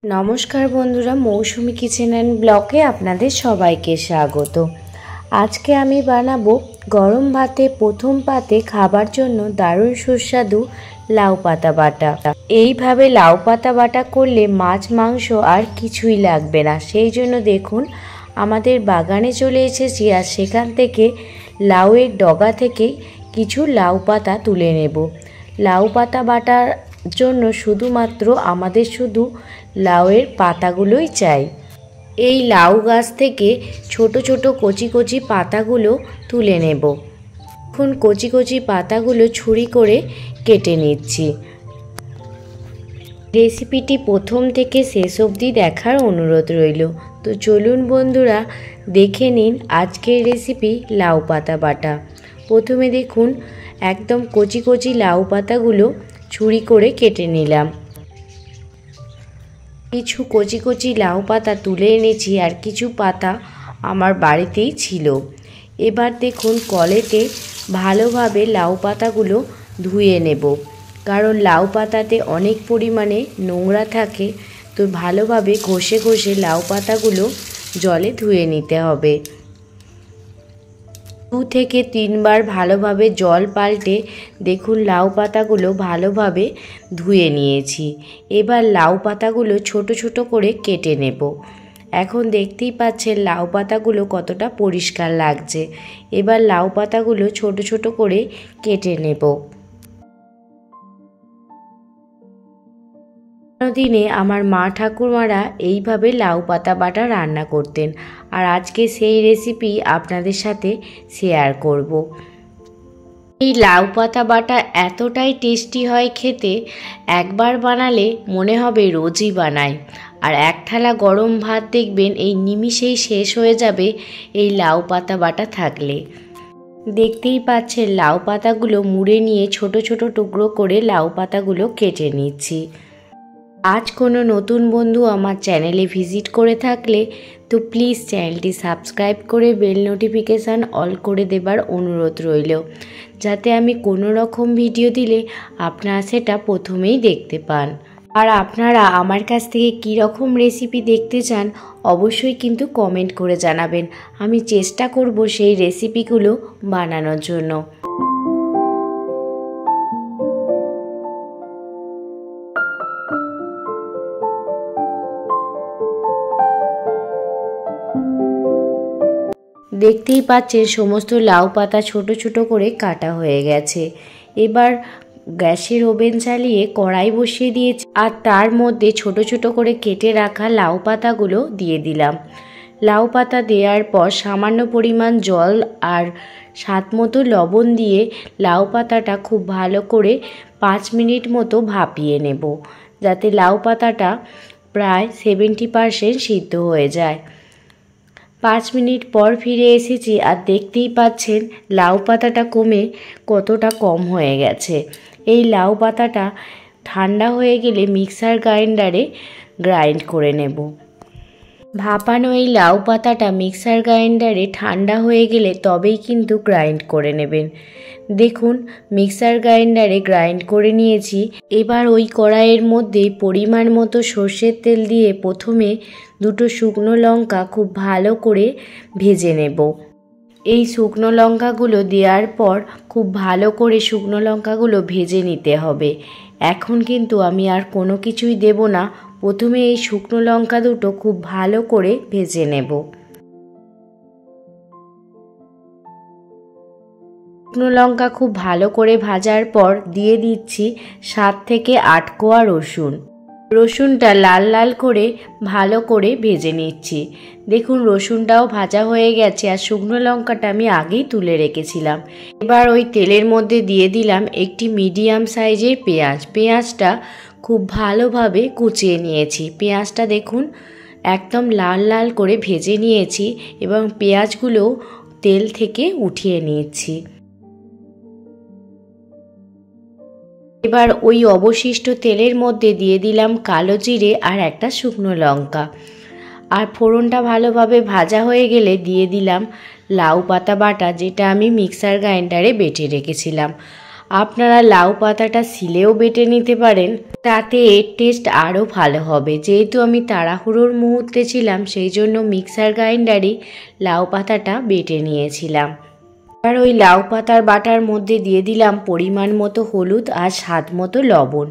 নমস্কার বন্ধুরা, মৌসুমি kitchen and ব্লগে আপনাদের সবাইকে স্বাগত। আজকে আমি বানাবো গরম ভাতে প্রথম পাতে খাবার জন্য দারুণ সুস্বাদু লাউ পাতা বাটা। এইভাবে লাউ পাতা বাটা করলে মাছ মাংস আর কিছুই লাগবে না। সেই জন্য দেখুন আমাদের বাগানে চলে এসেছি আর সেখান থেকে লাউয়ের ডগা থেকে কিছু লাউ পাতা তুলে নেব। লাউ পাতা বাটার জন্য শুধুমাত্র আমাদের শুধু লাউয়ের পাতাগুলোই চাই। এই লাউ গাছ থেকে ছোট ছোট কচি কচি পাতাগুলো তুলে নেব। এখন কচি কচি পাতাগুলো ছুরি করে কেটে নিচ্ছি। রেসিপিটি প্রথম থেকে শেষ অবধি দেখার অনুরোধ রইল। তো চলুন বন্ধুরা দেখে নিন আজকের রেসিপি লাউ পাতা বাটা। প্রথমে দেখুন একদম কচি কচি লাউ পাতাগুলো ছুরি করে কেটে নিলাম। কিছু কচি কচি লাউ পাতা তুলে এনেছি আর কিছু পাতা আমার বাড়িতেই ছিল। এবার দেখুন কলেতে ভালোভাবে লাউ পাতাগুলো ধুয়ে নেব, কারণ লাউ পাতাতে অনেক পরিমাণে নোংরা থাকে। তো ভালোভাবে ঘষে ঘষে লাউ পাতাগুলো জলে ধুয়ে নিতে হবে। 2 থেকে 3 বার ভালোভাবে জল পাল্টে দেখুন লাউ পাতাগুলো ভালোভাবে ধুয়ে নিয়েছি। এবার লাউ পাতাগুলো ছোট ছোট করে কেটে নেব। এখন দেখতেই পাচ্ছেন লাউ পাতাগুলো কতটা পরিষ্কার লাগছে। এবার লাউ পাতাগুলো ছোট ছোট করে কেটে নেব। দিনে আমার মা ঠাকুরমারা এইভাবে লাউ পাতা বাটা রান্না করতেন, আর আজকে সেই রেসিপি আপনাদের সাথে শেয়ার করব। এই লাউ পাতা বাটা এতটাই টেস্টি হয় খেতে, একবার বানালে মনে হবে রোজই বানাই। আর এক থালা গরম ভাত দেখবেন এই নিমিষেই শেষ হয়ে যাবে এই লাউ পাতা বাটা থাকলে। দেখতেই পাচ্ছেন লাউ পাতাগুলো মুড়ে নিয়ে ছোট ছোট টুকরো করে লাউ পাতাগুলো কেটে নিচ্ছি। আজ কোনো নতুন বন্ধু আমার চ্যানেলে ভিজিট করে থাকলে তো প্লিজ চ্যানেলটি সাবস্ক্রাইব করে বেল নোটিফিকেশান অল করে দেবার অনুরোধ রইল, যাতে আমি কোনো রকম ভিডিও দিলে আপনারা সেটা প্রথমেই দেখতে পান। আর আপনারা আমার কাছ থেকে কী রকম রেসিপি দেখতে চান অবশ্যই কিন্তু কমেন্ট করে জানাবেন। আমি চেষ্টা করব সেই রেসিপিগুলো বানানোর জন্য। দেখতেই পাচ্ছেন সমস্ত লাউ পাতা ছোট ছোট করে কাটা হয়ে গেছে। এবার গ্যাসের ওভেন চালিয়ে কড়াই বসিয়ে দিয়েছি আর তার মধ্যে ছোট ছোট করে কেটে রাখা লাউ পাতাগুলো দিয়ে দিলাম। লাউ পাতা দেওয়ার পর সামান্য পরিমাণ জল আর স্বাদ মতো লবণ দিয়ে লাউ পাতাটা খুব ভালো করে 5 মিনিট মতো ভাপিয়ে নেব, যাতে লাউ পাতাটা প্রায় 70% সিদ্ধ হয়ে যায়। 5 মিনিট পর ফিরে এসেছি আর দেখতেই পাচ্ছেন লাউ পাতাটা কমে কতটা কম হয়ে গেছে। এই লাউ পাতাটা ঠান্ডা হয়ে গেলে মিক্সার গ্রাইন্ডারে গ্রাইন্ড করে নেব। ভাপানো এই লাউ পাতাটা মিক্সার গ্রাইন্ডারে ঠান্ডা হয়ে গেলে তবেই কিন্তু গ্রাইন্ড করে নেবেন। দেখুন মিক্সার গ্রাইন্ডারে গ্রাইন্ড করে নিয়েছি। এবার ওই কড়াইয়ের মধ্যে পরিমাণ মতো সর্ষের তেল দিয়ে প্রথমে 2টো শুকনো লঙ্কা খুব ভালো করে ভেজে নেব। এই শুকনো লঙ্কাগুলো দেওয়ার পর খুব ভালো করে শুকনো লঙ্কাগুলো ভেজে নিতে হবে। এখন কিন্তু আমি আর কোনো কিছুই দেব না, প্রথমে এই শুকনো লঙ্কা দুটো খুব ভালো করে ভেজে নেব। শুকনো লঙ্কা খুব ভালো করে ভাজার পর দিয়ে দিচ্ছি 7 থেকে 8 কোয়া রসুন। রসুনটা লাল লাল করে ভালো করে ভেজে নিচ্ছি। দেখুন রসুনটাও ভাজা হয়ে গেছে আর শুকনো লঙ্কাটা আমি আগেই তুলে রেখেছিলাম। এবার ওই তেলের মধ্যে দিয়ে দিলাম একটি মিডিয়াম সাইজের পেঁয়াজ। পেঁয়াজটা খুব ভালোভাবে কুচিয়ে নিয়েছি। পেঁয়াজটা দেখুন একদম লাল লাল করে ভেজে নিয়েছি এবং পেঁয়াজগুলো তেল থেকে উঠিয়ে নিয়েছি। এবার ওই অবশিষ্ট তেলের মধ্যে দিয়ে দিলাম কালো জিরে আর একটা শুকনো লঙ্কা। আর ফোড়নটা ভালোভাবে ভাজা হয়ে গেলে দিয়ে দিলাম লাউ পাতা বাটা, যেটা আমি মিক্সার গ্রাইন্ডারে বেটে রেখেছিলাম। আপনারা লাউ পাতাটা শিলেও বেটে নিতে পারেন, তাতে এর টেস্ট আরও ভালো হবে। যেহেতু আমি তাড়াহুড়োর মুহূর্তে ছিলাম, সেই জন্য মিক্সার গ্রাইন্ডারে লাউ পাতাটা বেটে নিয়েছিলাম। আর ওই লাউ পাতার বাটার মধ্যে দিয়ে দিলাম পরিমাণ মতো হলুদ আর স্বাদ মতো লবণ।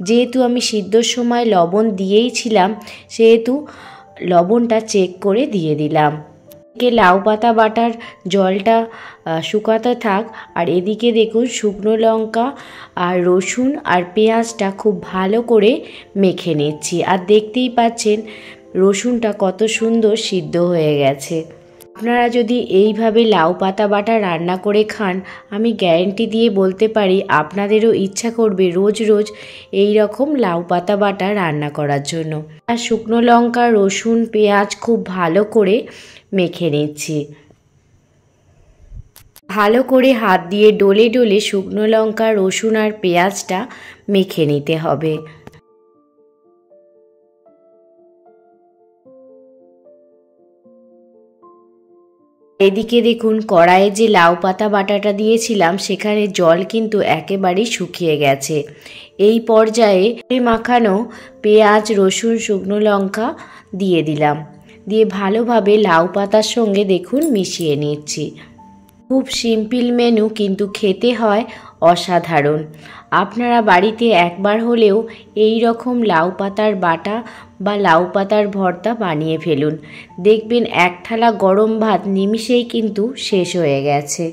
যেহেতু আমি সিদ্ধর সময় লবণ দিয়েইছিলাম, সেহেতু লবণটা চেক করে দিয়ে দিলাম। লাউ পাতা বাটার জলটা শুকাতে থাক, আর এদিকে দেখুন শুকনো লঙ্কা আর রসুন আর পেঁয়াজটা খুব ভালো করে মেখে নিচ্ছি। আর দেখতেই পাচ্ছেন রসুনটা কত সুন্দর সিদ্ধ হয়ে গেছে। আপনারা যদি এইভাবে লাউ পাতা বাটা রান্না করে খান, আমি গ্যারেন্টি দিয়ে বলতে পারি আপনাদেরও ইচ্ছা করবে রোজ রোজ এই রকম লাউ পাতা বাটা রান্না করার জন্য। আর শুকনো লঙ্কা, রসুন, পেঁয়াজ খুব ভালো করে মেখে নিচ্ছি। ভালো করে হাত দিয়ে ডলে ডলে শুকনো লঙ্কা, রসুন আর পেঁয়াজটা মেখে নিতে হবে। এদিকে দেখুন কড়াইয়ে যে লাউ পাতা বাটাটা দিয়েছিলাম, সেখানে জল কিন্তু একেবারেই শুকিয়ে গেছে। এই পর্যায়ে মাখানো পেঁয়াজ, রসুন, শুকনো লঙ্কা দিয়ে দিলাম। দিয়ে ভালোভাবে লাউ পাতার সঙ্গে দেখুন মিশিয়ে নিচ্ছি। খুব সিম্পল মেনু, কিন্তু খেতে হয় অসাধারণ। আপনারা বাড়িতে একবার হলেও এই রকম লাউ পাতার বাটা বা লাউ পাতার ভর্তা বানিয়ে ফেলুন। দেখবেন এক থালা গরম ভাত নিমিষেই কিন্তু শেষ হয়ে গেছে।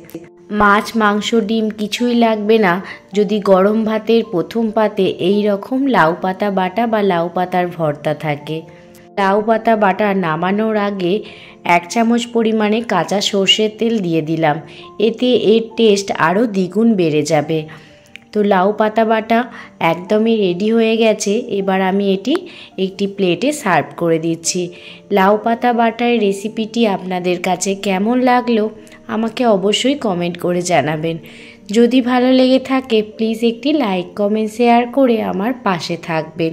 মাছ, মাংস, ডিম কিছুই লাগবে না যদি গরম ভাতের প্রথম পাতে এই রকম লাউ পাতা বাটা বা লাউ পাতার ভর্তা থাকে। লাউ পাতা বাটা নামানোর আগে 1 চামচ পরিমাণে কাঁচা সর্ষের তেল দিয়ে দিলাম। এতে এর টেস্ট আরও দ্বিগুণ বেড়ে যাবে। তো লাউ পাতা বাটা একদমই রেডি হয়ে গেছে। এবার আমি এটি একটি প্লেটে সার্ভ করে দিচ্ছি। লাউ পাতা বাটার রেসিপিটি আপনাদের কাছে কেমন লাগলো আমাকে অবশ্যই কমেন্ট করে জানাবেন। যদি ভালো লেগে থাকে প্লিজ একটি লাইক, কমেন্ট, শেয়ার করে আমার পাশে থাকবেন।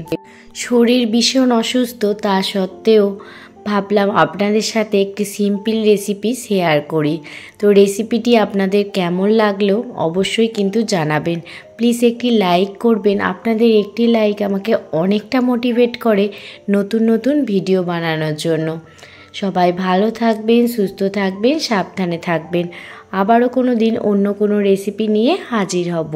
শরীর ভীষণ অসুস্থ, তা সত্ত্বেও ভাবলাম আপনাদের সাথে একটি সিম্পল রেসিপি শেয়ার করি। তো রেসিপিটি আপনাদের কেমন লাগলো অবশ্যই কিন্তু জানাবেন। প্লিজ একটি লাইক করবেন। আপনাদের একটি লাইক আমাকে অনেকটা মোটিভেট করে নতুন নতুন ভিডিও বানানোর জন্য। সবাই ভালো থাকবেন, সুস্থ থাকবেন, সাবধানে থাকবেন। আবারও কোনো দিন অন্য কোনো রেসিপি নিয়ে হাজির হব।